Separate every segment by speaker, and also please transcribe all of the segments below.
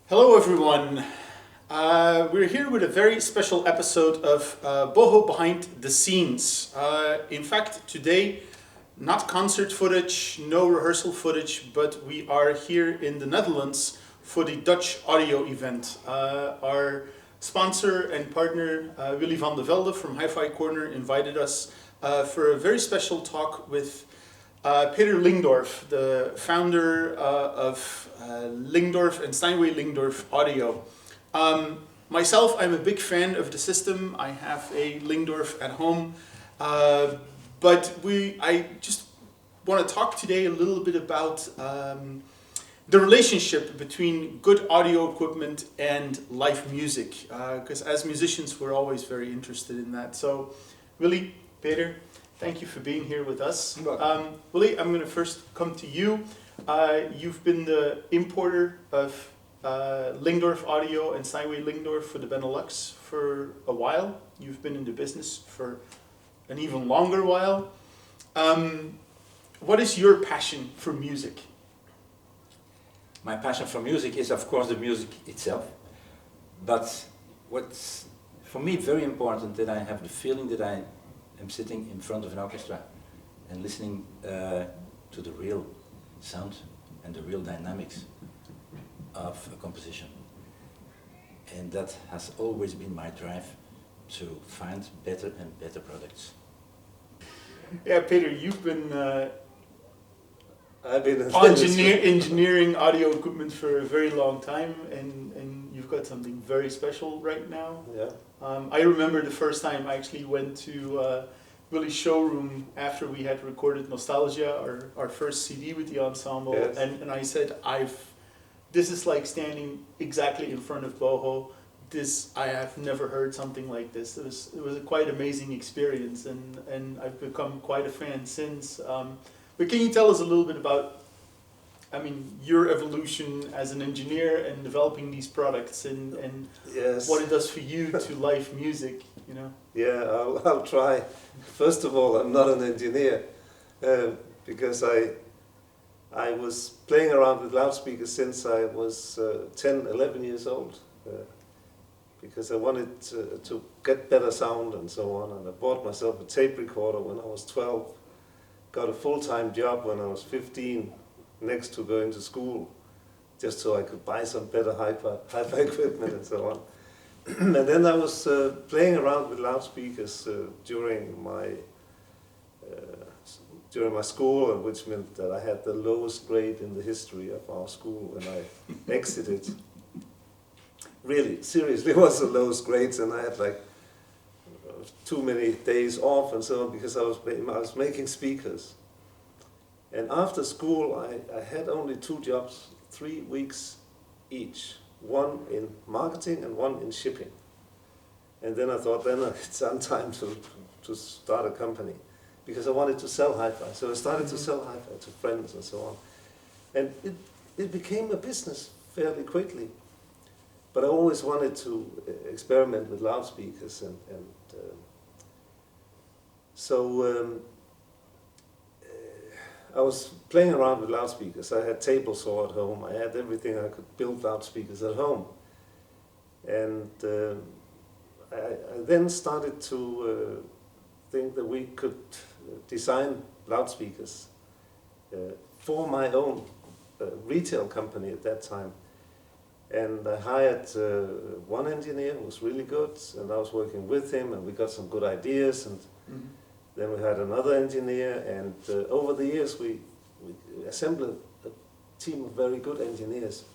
Speaker 1: Hello everyone. We're here with a very special episode of Boho Behind the Scenes. In fact, today, not concert footage, no rehearsal footage, but we are here in the Netherlands for the Dutch audio event. Our sponsor and partner, Willy van der Velde from Hi-Fi Corner, invited us for a very special talk with Peter Lyngdorf, the founder of Lyngdorf and Steinway Lyngdorf Audio. Myself, I'm a big fan of the system. I have a Lyngdorf at home, but I just want to talk today a little bit about the relationship between good audio equipment and live music, because as musicians, we're always very interested in that. So, Willy, Peter, thank you for being here with us. Willy, I'm going to first come to you. You've been the importer of Lyngdorf Audio and Steinway Lyngdorf for the Benelux for a while. You've been in the business for an even longer while. What is your passion for music?
Speaker 2: My passion for music is, of course, the music itself. But what's for me very important that I have the feeling that I am sitting in front of an orchestra and listening to the real sound and the real dynamics of a composition. And that has always been my drive to find better and better products.
Speaker 1: Yeah, Peter, you've been
Speaker 3: I've been
Speaker 1: engineering audio equipment for a very long time, and you've got something very special right now.
Speaker 3: Yeah.
Speaker 1: I remember the first time I actually went to Willy's showroom after we had recorded Nostalgia, our first CD with the ensemble,
Speaker 3: Yes.
Speaker 1: and I said, this is like standing exactly in front of Boho. I have never heard something like this. It was a quite amazing experience, and I've become quite a fan since. But can you tell us a little bit about, your evolution as an engineer and developing these products and
Speaker 3: Yes.
Speaker 1: what it does for you to live music,
Speaker 3: Yeah, I'll try. First of all, I'm not an engineer because I was playing around with loudspeakers since I was 10, 11 years old because I wanted to get better sound and so on, and I bought myself a tape recorder when I was 12, got a full-time job when I was 15 next to going to school just so I could buy some better hi-fi equipment and so on. And then I was playing around with loudspeakers during my school, which meant that I had the lowest grade in the history of our school when I exited. Really, seriously, it was the lowest grades, and I had like too many days off and so on because I was making speakers. And after school, I had only 2 jobs, 3 weeks each. One in marketing and one in shipping. And then I thought, then it's time to start a company because I wanted to sell hi-fi. So I started to sell hi-fi to friends and so on. And it became a business fairly quickly. But I always wanted to experiment with loudspeakers so I was playing around with loudspeakers. I had table saw at home. I had everything I could build loudspeakers at home. And I then started to think that we could design loudspeakers for my own retail company at that time. And I hired one engineer who was really good, and I was working with him, and we got some good ideas. And then we had another engineer, and over the years we assembled a team of very good engineers.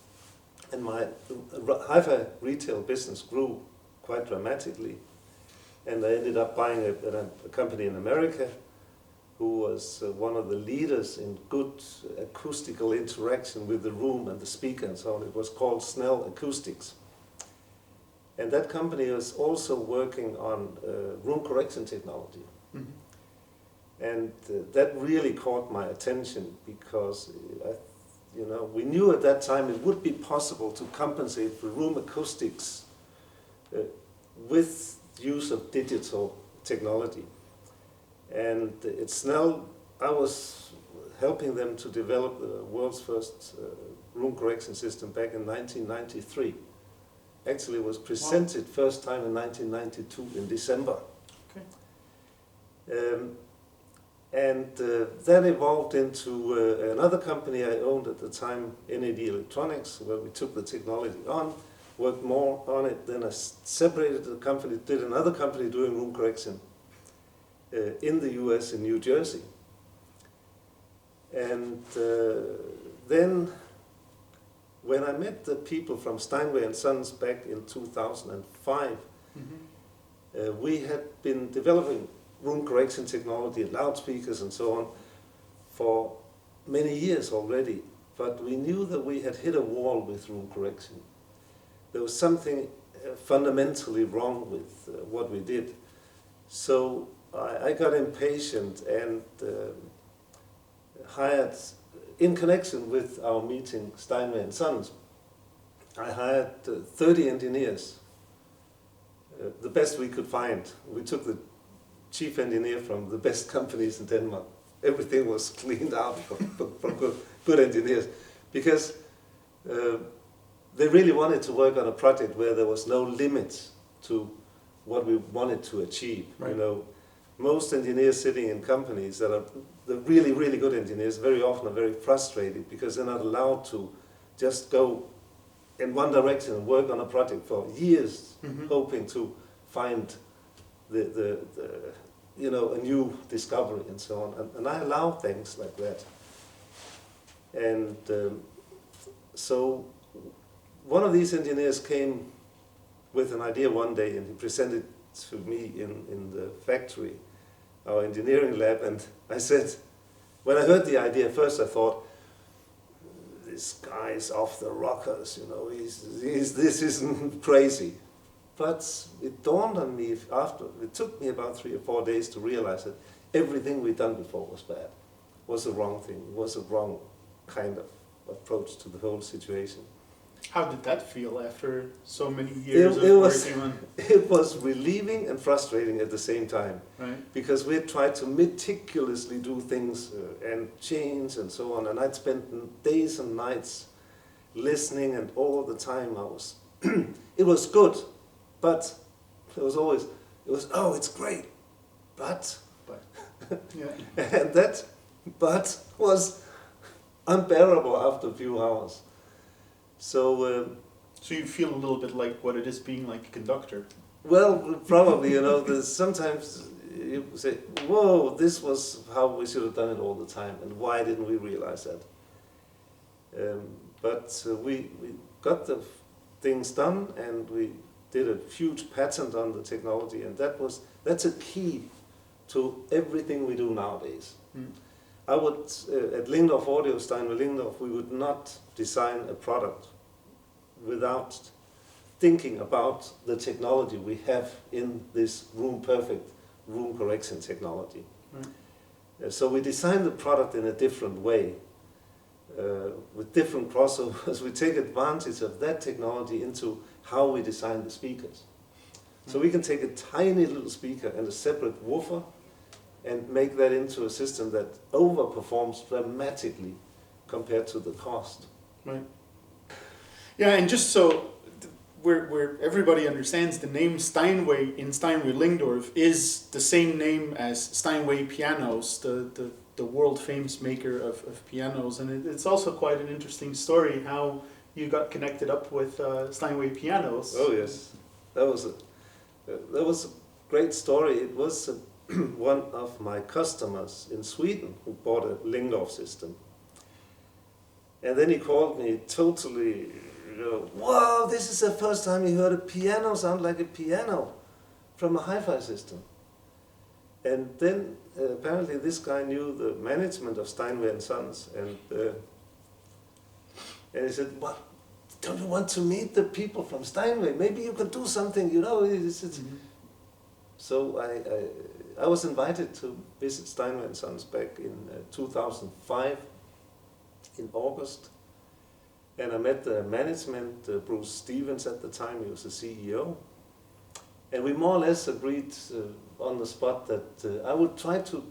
Speaker 3: And my hi-fi retail business grew quite dramatically. And I ended up buying a company in America who was one of the leaders in good acoustical interaction with the room and the speaker and so on. It was called Snell Acoustics. And that company was also working on room correction technology.
Speaker 1: Mm-hmm.
Speaker 3: And that really caught my attention because we knew at that time it would be possible to compensate for room acoustics with use of digital technology. And at Snell, I was helping them to develop the world's first room correction system back in 1993. Actually, it was presented first time in 1992 in December.
Speaker 1: Okay.
Speaker 3: That evolved into another company I owned at the time, NAD Electronics, where we took the technology on, worked more on it, then I separated the company, did another company doing room correction in the US, in New Jersey. And then when I met the people from Steinway and Sons back in 2005, we had been developing room correction technology, loudspeakers and so on, for many years already. But we knew that we had hit a wall with room correction. There was something fundamentally wrong with what we did. So I got impatient and hired, in connection with our meeting, Steinway and Sons, I hired 30 engineers, the best we could find. We took the chief engineer from the best companies in Denmark. Everything was cleaned out from good engineers, because they really wanted to work on a project where there was no limit to what we wanted to achieve.
Speaker 1: Right.
Speaker 3: You know, most engineers sitting in companies that are the really, really good engineers very often are very frustrated because they're not allowed to just go in one direction and work on a project for years, hoping to find the you know, a new discovery and so on. And I allow things like that. And so one of these engineers came with an idea one day, and he presented to me in the factory, our engineering lab, and I said, when I heard the idea first I thought, this guy is off the rockers, you know, this isn't crazy. But it dawned on me after, it took me about 3 or 4 days to realize that everything we'd done before was bad, was the wrong thing, was the wrong kind of approach to the whole situation.
Speaker 1: How did that feel after so many years of working on?
Speaker 3: It was relieving and frustrating at the same time,
Speaker 1: Right.
Speaker 3: because we had tried to meticulously do things and change and so on, and I'd spent days and nights listening, and all the time I was, it was good, but it was always, oh, it's great, but
Speaker 1: Yeah.
Speaker 3: and that but was unbearable after a few hours. So
Speaker 1: So you feel a little bit like what it is being like a conductor.
Speaker 3: well, probably, you know, there's sometimes you say, whoa, this was how we should have done it all the time, and why didn't we realize that? But we got the things done, and we did a huge patent on the technology, and that's a key to everything we do nowadays. I would, at Lyngdorf Audio, Steinway Lyngdorf, we would not design a product without thinking about the technology we have in this room-perfect room correction technology.
Speaker 1: Right.
Speaker 3: So we design the product in a different way, with different crossovers. We take advantage of that technology into how we design the speakers. So we can take a tiny little speaker and a separate woofer and make that into a system that overperforms dramatically compared to the cost.
Speaker 1: Right. Yeah, and just so where everybody understands, the name Steinway in Steinway Lyngdorf is the same name as Steinway Pianos, the world famous maker of pianos, and it's also quite an interesting story how you got connected up with Steinway Pianos.
Speaker 3: Oh yes, that was a great story. It was one of my customers in Sweden who bought a Lyngdorf system, and then he called me totally, you know, wow, this is the first time he heard a piano sound like a piano from a hi-fi system. And then apparently this guy knew the management of Steinway and Sons, and he said, "What? Don't you want to meet the people from Steinway? Maybe you can do something, you know." So I was invited to visit Steinway and Sons back in 2005 in August, and I met the management, Bruce Stevens at the time. He was the CEO, and we more or less agreed on the spot that I would try to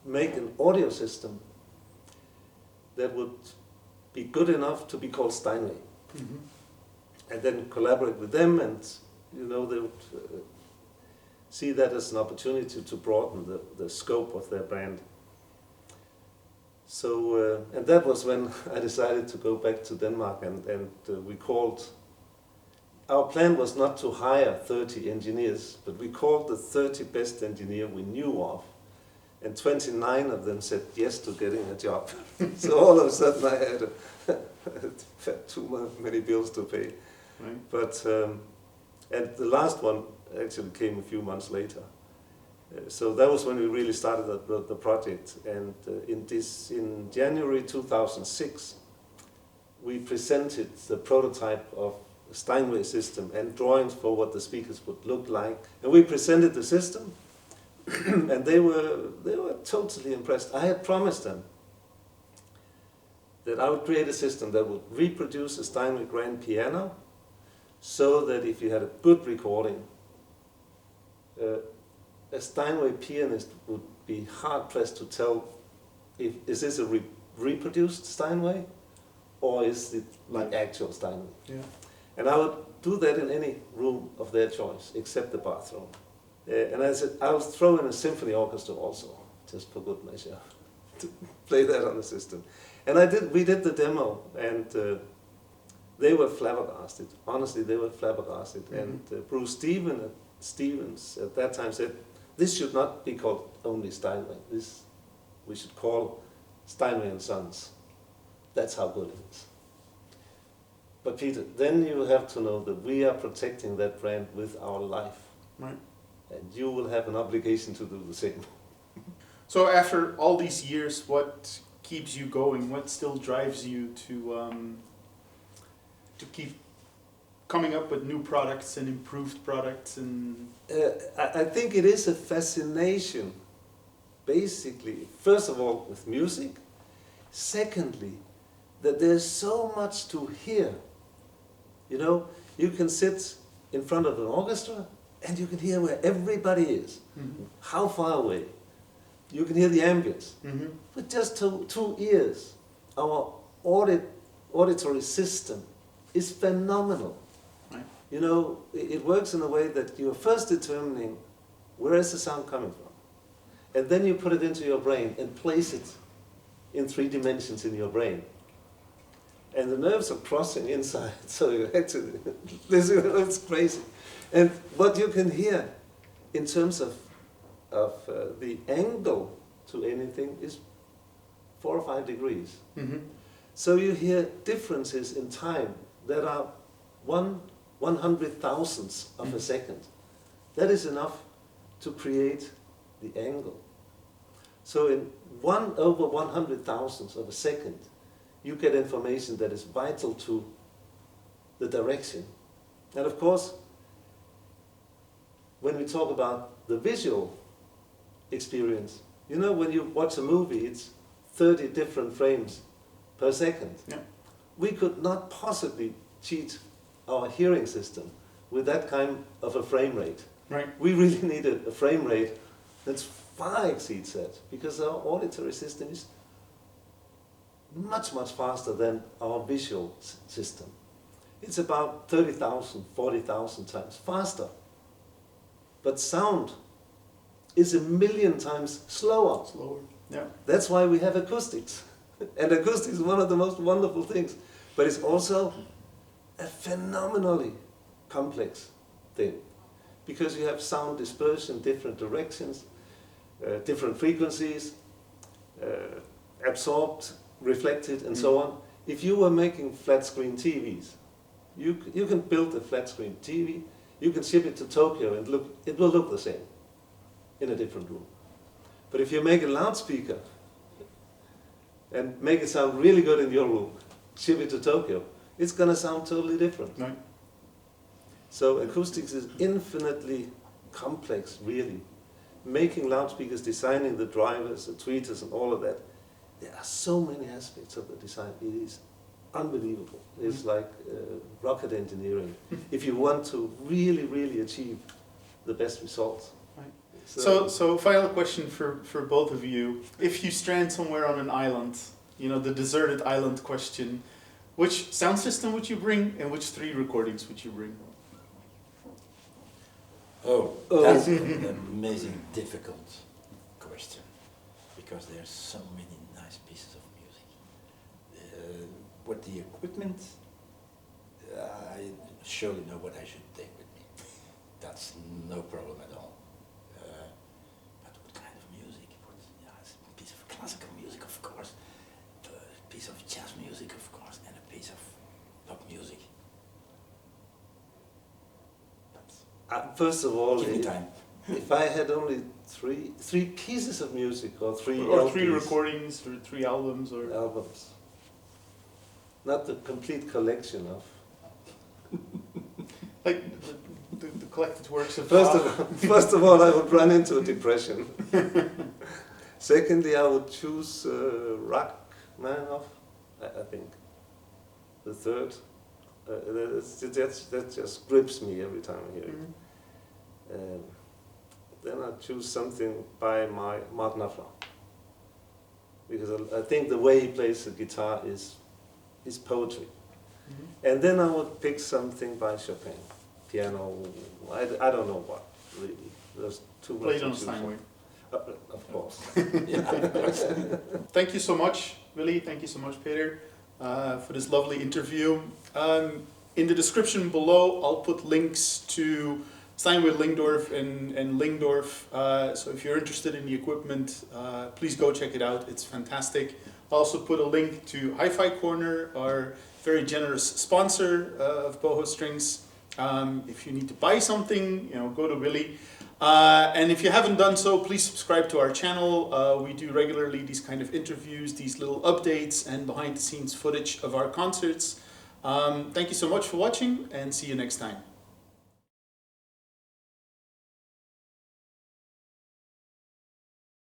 Speaker 3: make an audio system that would be good enough to be called Steinway.
Speaker 1: Mm-hmm.
Speaker 3: And then collaborate with them, and they would see that as an opportunity to broaden the scope of their brand. So, and that was when I decided to go back to Denmark, and we called, our plan was not to hire 30 engineers, but we called the 30 best engineer we knew of, and 29 of them said yes to getting a job. So all of a sudden I had too many bills to pay.
Speaker 1: Right.
Speaker 3: But, and the last one actually came a few months later. So that was when we really started the project, and in January 2006 we presented the prototype of the Steinway system and drawings for what the speakers would look like, and we presented the system and they were totally impressed. I had promised them that I would create a system that would reproduce a Steinway grand piano, so that if you had a good recording, a Steinway pianist would be hard-pressed to tell is this a reproduced Steinway, or is it like actual Steinway?
Speaker 1: Yeah.
Speaker 3: And I would do that in any room of their choice, except the bathroom. And I said, I'll throw in a symphony orchestra also, just for good measure, to play that on the system. And we did the demo, and they were flabbergasted. Honestly, they were flabbergasted.
Speaker 1: Mm-hmm.
Speaker 3: And Bruce Stevens at that time said, this should not be called only Steinway. We should call Steinway and Sons. That's how good it is. But Peter, then you have to know that we are protecting that brand with our life.
Speaker 1: Right.
Speaker 3: And you will have an obligation to do the same.
Speaker 1: So after all these years, what keeps you going? What still drives you to keep coming up with new products and improved products? And
Speaker 3: I think it is a fascination, basically, first of all, with music. Secondly, that there's so much to hear. You can sit in front of an orchestra and you can hear where everybody is,
Speaker 1: mm-hmm.
Speaker 3: how far away. You can hear the ambience.
Speaker 1: Mm-hmm.
Speaker 3: With just two ears, our auditory system is phenomenal.
Speaker 1: Right.
Speaker 3: It works in a way that you're first determining where is the sound coming from. And then you put it into your brain and place it in 3 dimensions in your brain. And the nerves are crossing inside, so you actually listen, it's crazy. And what you can hear in terms of the angle to anything is 4 or 5 degrees.
Speaker 1: Mm-hmm.
Speaker 3: So you hear differences in time that are 1/100,000th of a second. That is enough to create the angle. So in 1/100,000th of a second, you get information that is vital to the direction. And of course, when we talk about the visual experience, when you watch a movie, it's 30 different frames per second.
Speaker 1: Yeah.
Speaker 3: We could not possibly cheat our hearing system with that kind of a frame rate.
Speaker 1: Right.
Speaker 3: We really needed a frame rate that far exceeds that, because our auditory system is much, much faster than our visual system. It's about 30,000, 40,000 times faster. But sound is 1,000,000 times slower.
Speaker 1: Slower. Yeah.
Speaker 3: That's why we have acoustics. And acoustics is one of the most wonderful things. But it's also a phenomenally complex thing. Because you have sound dispersion, different directions, different frequencies, absorbed, reflected, and so on. If you were making flat screen TVs, you can build a flat screen TV, you can ship it to Tokyo and it will look the same in a different room. But if you make a loudspeaker and make it sound really good in your room, ship it to Tokyo, it's going to sound totally different.
Speaker 1: Right.
Speaker 3: So acoustics is infinitely complex, really. Making loudspeakers, designing the drivers, the tweeters, and all of that, there are so many aspects of the design. It is unbelievable. It's like rocket engineering. If you want to really, really achieve the best results.
Speaker 1: Right. So final question for both of you. If you strand somewhere on an island the deserted island question. Which sound system would you bring, and which 3 recordings would you bring?
Speaker 2: Oh, that's an amazing, difficult question, because there's so many nice pieces of music. What the equipment, I surely know what I should take with me. That's no problem at all. But what kind of music? It's a piece of classical music, of course, a piece of jazz music, of course, and a piece of pop music.
Speaker 3: First of all,
Speaker 2: Give me time.
Speaker 3: if I had only three pieces of music or three
Speaker 1: Or 3
Speaker 3: LPs,
Speaker 1: recordings, or 3 albums, or...
Speaker 3: albums, not the complete collection of.
Speaker 1: Like the collected works of
Speaker 3: First of all, I would run into a depression. Secondly, I would choose Rachmaninoff, I think. The third, that just grips me every time I hear it. Then I choose something by Mark Knopfler, because I think the way he plays the guitar is poetry. And then I would pick something by Chopin, piano. I don't know what really. There's too much.
Speaker 1: Played on a Steinway.
Speaker 3: Of course.
Speaker 1: Thank you so much, Willy. Thank you so much, Peter, for this lovely interview. In the description below, I'll put links to Steinway Lyngdorf and Lyngdorf. So if you're interested in the equipment, please go check it out. It's fantastic. I'll also put a link to Hi-Fi Corner, our very generous sponsor of Boho Strings. If you need to buy something, go to Willy. And if you haven't done so, please subscribe to our channel. We do regularly these kind of interviews, these little updates and behind the scenes footage of our concerts. Thank you so much for watching, and see you next time.